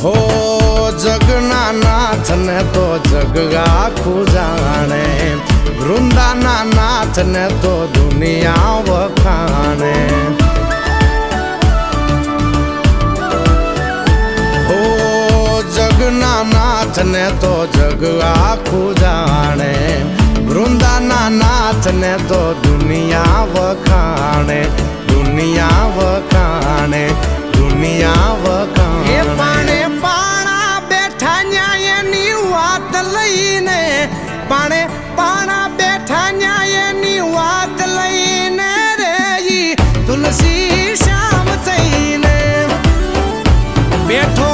હો જગના નાથ ને તો જગ આખું જાણે, વૃંદાના નાથ ને તો દુનિયા વખાણે. હો જગના નાથ ને તો જગ આખું જાણે, વૃંદાના નાથ ને તો દુનિયા વખાણે, દુનિયા વખાણે, દુનિયા વખાણે. પાણે પાણા બેઠા ન્યાયની વાત લઈને, પાણે પાણા બેઠા ન્યાયની વાત લઈને રે તુલસી શ્યામ થઈને બેઠો